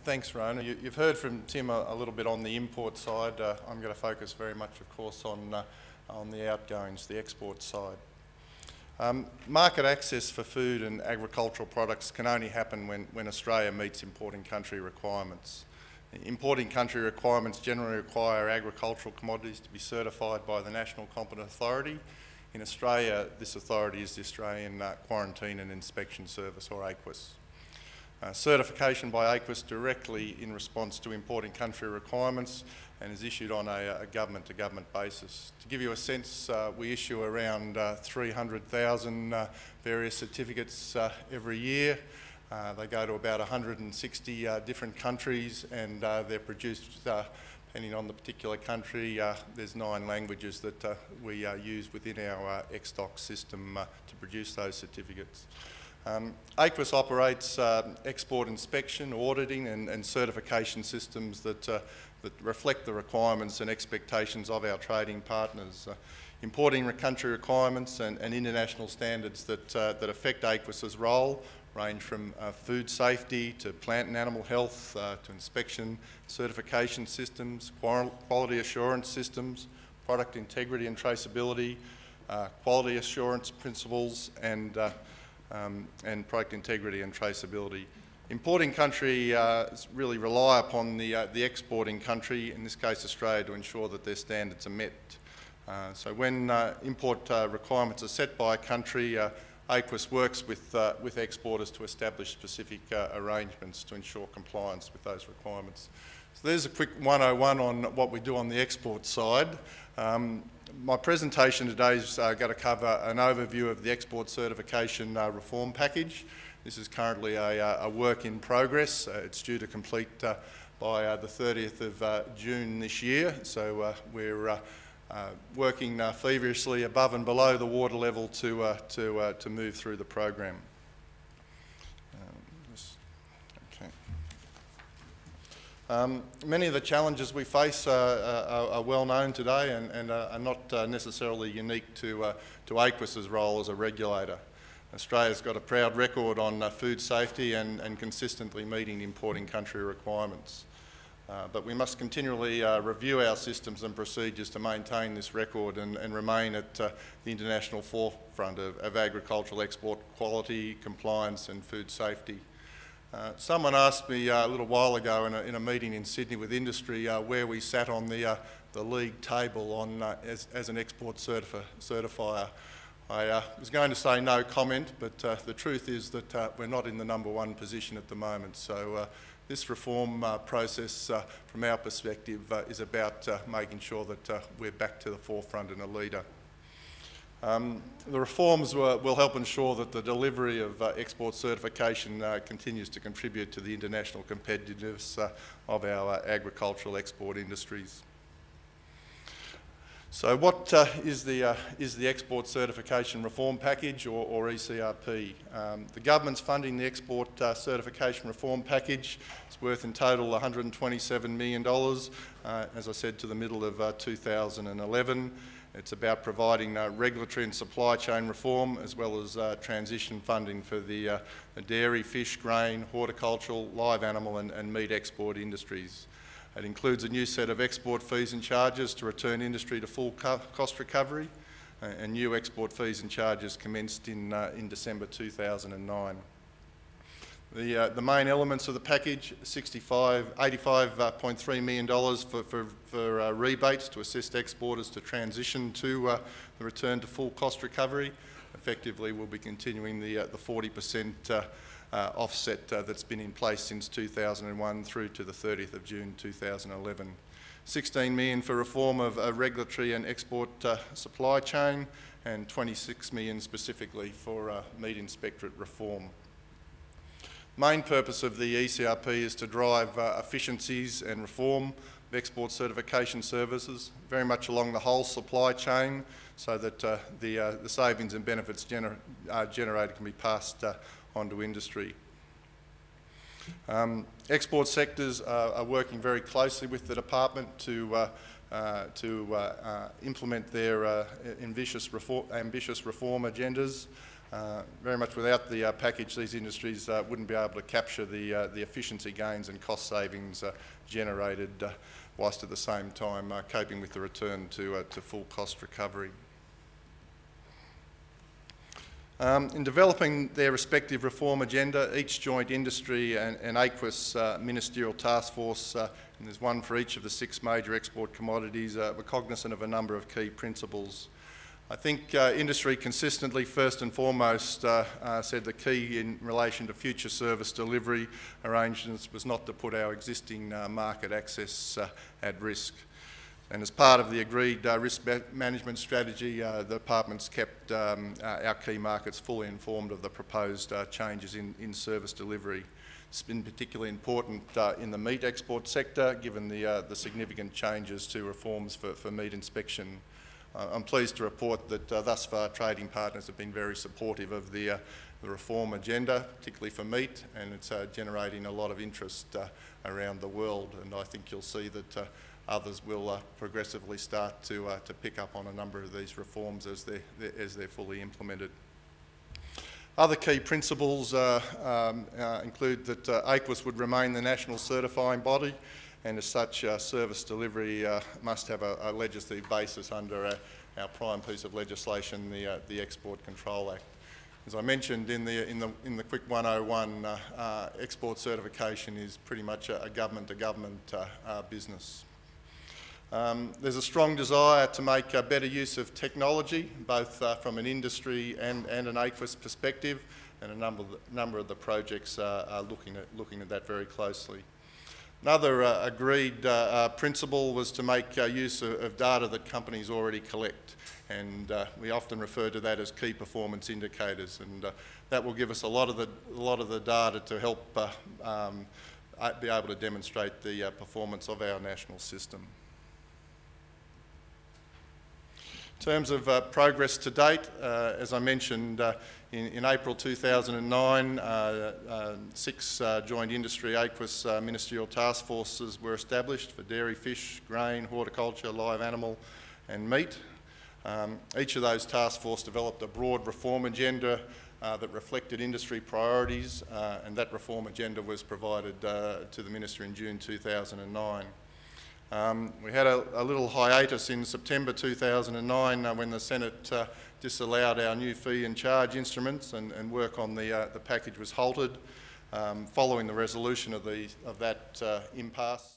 Thanks, Rona. You've heard from Tim a little bit on the import side. I'm going to focus very much, of course, on the outgoings, the export side. Market access for food and agricultural products can only happen when Australia meets importing country requirements. Importing country requirements generally require agricultural commodities to be certified by the National Competent Authority. In Australia, this authority is the Australian Quarantine and Inspection Service, or AQIS. Certification by AQUIS directly in response to importing country requirements and is issued on a government-to-government basis. To give you a sense, we issue around 300,000 various certificates every year. They go to about 160 different countries, and they're produced, depending on the particular country, there's 9 languages that we use within our EXTOC system to produce those certificates. AQUIS operates export inspection, auditing and certification systems that reflect the requirements and expectations of our trading partners. Importing country requirements and international standards that affect AQUIS's role range from food safety to plant and animal health to inspection, certification systems, quality assurance systems, product integrity and traceability, quality assurance principles and product integrity and traceability. Importing country really rely upon the exporting country, in this case Australia, to ensure that their standards are met. So when import requirements are set by a country, AQUIS works with exporters to establish specific arrangements to ensure compliance with those requirements. So there's a quick 101 on what we do on the export side. My presentation today is going to cover an overview of the export certification reform package. This is currently a work in progress. It's due to complete by the 30th of June this year. So we're working feverishly above and below the water level to move through the program. Many of the challenges we face are well known today and are not necessarily unique to AQUIS's role as a regulator. Australia's got a proud record on food safety and consistently meeting importing country requirements. But we must continually review our systems and procedures to maintain this record and remain at the international forefront of agricultural export quality, compliance and food safety. Someone asked me a little while ago in a meeting in Sydney with industry where we sat on the league table on as an export certifier. I was going to say no comment, but the truth is that we're not in the #1 position at the moment. So this reform process, from our perspective, is about making sure that we're back to the forefront and a leader. The reforms will help ensure that the delivery of export certification continues to contribute to the international competitiveness of our agricultural export industries. So what is the Export Certification Reform Package, or ECRP? The government's funding the Export Certification Reform Package. It's worth in total $127 million, as I said, to the middle of 2011. It's about providing regulatory and supply chain reform, as well as transition funding for the dairy, fish, grain, horticultural, live animal and meat export industries. It includes a new set of export fees and charges to return industry to full cost recovery, and new export fees and charges commenced in December 2009. The main elements of the package: $85.3 million for rebates to assist exporters to transition to the return to full cost recovery. Effectively, we'll be continuing the 40% offset that's been in place since 2001 through to the 30th of June 2011. $16 million for reform of regulatory and export supply chain, and $26 million specifically for meat inspectorate reform. Main purpose of the ECRP is to drive efficiencies and reform of export certification services, very much along the whole supply chain, so that the savings and benefits generated can be passed on to industry. Export sectors are working very closely with the department to implement their ambitious reform agendas. Very much without the package, these industries wouldn't be able to capture the efficiency gains and cost savings generated whilst at the same time coping with the return to full cost recovery. In developing their respective reform agenda, each joint industry and AQUIS ministerial task force, and there's one for each of the 6 major export commodities, were cognizant of a number of key principles. I think industry consistently, first and foremost, said the key in relation to future service delivery arrangements was not to put our existing market access at risk. And as part of the agreed risk management strategy, the department's kept our key markets fully informed of the proposed changes in service delivery. It's been particularly important in the meat export sector, given the significant changes to reforms for meat inspection. I'm pleased to report that thus far trading partners have been very supportive of the reform agenda, particularly for meat, and it's generating a lot of interest around the world, and I think you'll see that others will progressively start to pick up on a number of these reforms as they're fully implemented. Other key principles include that AQUIS would remain the national certifying body, and as such service delivery must have a legislative basis under our prime piece of legislation, the Export Control Act. As I mentioned in the Quick 101, export certification is pretty much a government-to-government business. There's a strong desire to make better use of technology, both from an industry and an AQUIS perspective, and a number of the projects are looking at that very closely. Another agreed principle was to make use of data that companies already collect, and we often refer to that as key performance indicators, and that will give us a lot of the data to help be able to demonstrate the performance of our national system. In terms of progress to date, as I mentioned, in April 2009, 6 joint industry AQUIS ministerial task forces were established for dairy, fish, grain, horticulture, live animal and meat. Each of those task forces developed a broad reform agenda that reflected industry priorities, and that reform agenda was provided to the Minister in June 2009. We had a little hiatus in September 2009 when the Senate disallowed our new fee and charge instruments, and work on the package was halted following the resolution of that impasse.